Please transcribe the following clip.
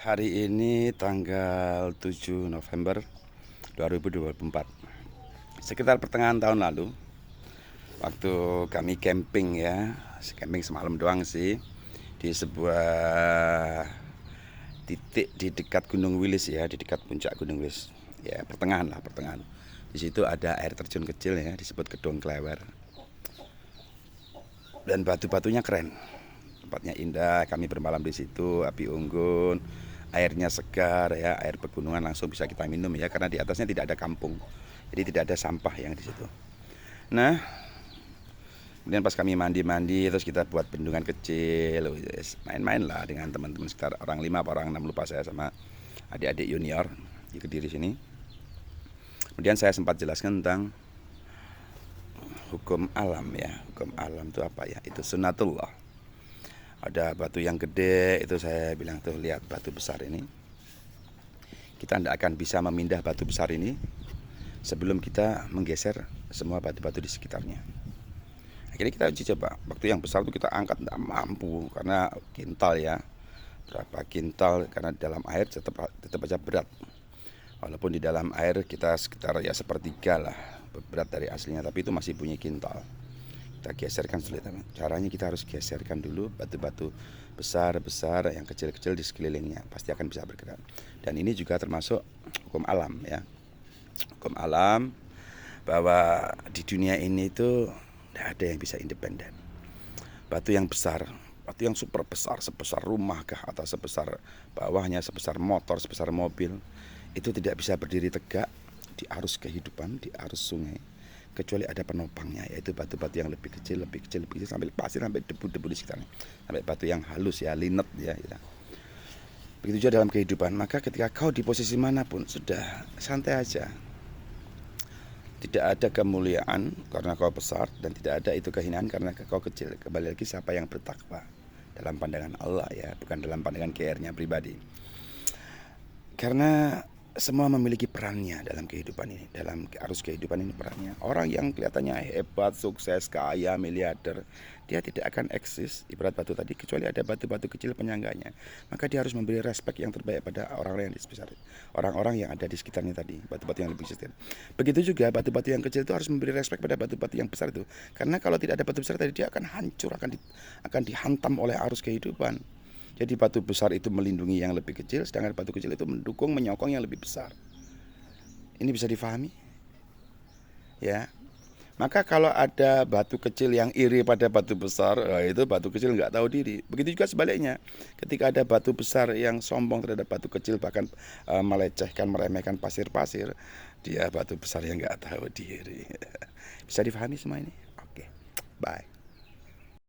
Hari ini tanggal 7 November 2024. Sekitar pertengahan tahun lalu, waktu kami camping ya, camping semalam doang sih, di sebuah titik di dekat Gunung Wilis ya, di dekat puncak Gunung Wilis. Ya, pertengahan. Di situ ada air terjun kecil ya, disebut Gedong Klewer. Dan batu-batunya keren. Tempatnya indah, kami bermalam di situ, api unggun, airnya segar ya, air pegunungan langsung bisa kita minum ya, karena di atasnya tidak ada kampung, jadi tidak ada sampah yang di situ. Nah, kemudian pas kami mandi, terus kita buat bendungan kecil, main-main lah dengan teman-teman sekitar orang 5 atau orang 6, lupa saya, sama adik-adik junior di Kediri sini. Kemudian saya sempat jelaskan tentang hukum alam ya, hukum alam itu apa ya? Itu sunnatullah. Ada batu yang gede, itu saya bilang tuh, lihat batu besar ini, kita tidak akan bisa memindah batu besar ini sebelum kita menggeser semua batu-batu di sekitarnya. Akhirnya kita uji coba, waktu yang besar itu kita angkat tidak mampu karena kintal ya, berapa kintal, karena dalam air tetap aja berat. Walaupun di dalam air kita sekitar ya sepertiga lah berat dari aslinya, tapi itu masih punya kintal. Kita geserkan sulit. Caranya kita harus geserkan dulu batu-batu besar-besar, yang kecil-kecil di sekelilingnya, pasti akan bisa bergerak. Dan ini juga termasuk hukum alam ya. Hukum alam bahwa di dunia ini itu tidak ada yang bisa independen. Batu yang besar, batu yang super besar, sebesar rumah kah, atau sebesar bawahnya, sebesar motor, sebesar mobil, itu tidak bisa berdiri tegak di arus kehidupan, di arus sungai, kecuali ada penopangnya, yaitu batu-batu yang lebih kecil, sampai pasir, sampai debu-debu di sekitarnya, sampai batu yang halus ya, linet ya, gitu. Begitu juga dalam kehidupan. Maka ketika kau di posisi manapun, sudah santai aja. Tidak ada kemuliaan karena kau besar, dan tidak ada itu kehinaan karena kau kecil. Kembali lagi, siapa yang bertakwa dalam pandangan Allah ya, bukan dalam pandangan KR-nya pribadi. Karena semua memiliki perannya dalam kehidupan ini, dalam arus kehidupan ini perannya. Orang yang kelihatannya hebat, sukses, kaya, miliarder, dia tidak akan eksis ibarat batu tadi, kecuali ada batu-batu kecil penyangganya. Maka dia harus memberi respek yang terbaik pada orang-orang yang di sekitar, orang-orang yang ada di sekitarnya tadi, batu-batu yang lebih kecil. Begitu juga batu-batu yang kecil itu harus memberi respek pada batu-batu yang besar itu, karena kalau tidak ada batu besar tadi, dia akan hancur, akan dihantam oleh arus kehidupan. Jadi batu besar itu melindungi yang lebih kecil, sedangkan batu kecil itu mendukung, menyokong yang lebih besar. Ini bisa difahami? Ya. Maka kalau ada batu kecil yang iri pada batu besar, itu batu kecil nggak tahu diri. Begitu juga sebaliknya, ketika ada batu besar yang sombong terhadap batu kecil, bahkan melecehkan, meremehkan pasir-pasir, dia batu besar yang nggak tahu diri. Bisa difahami semua ini? Oke, bye.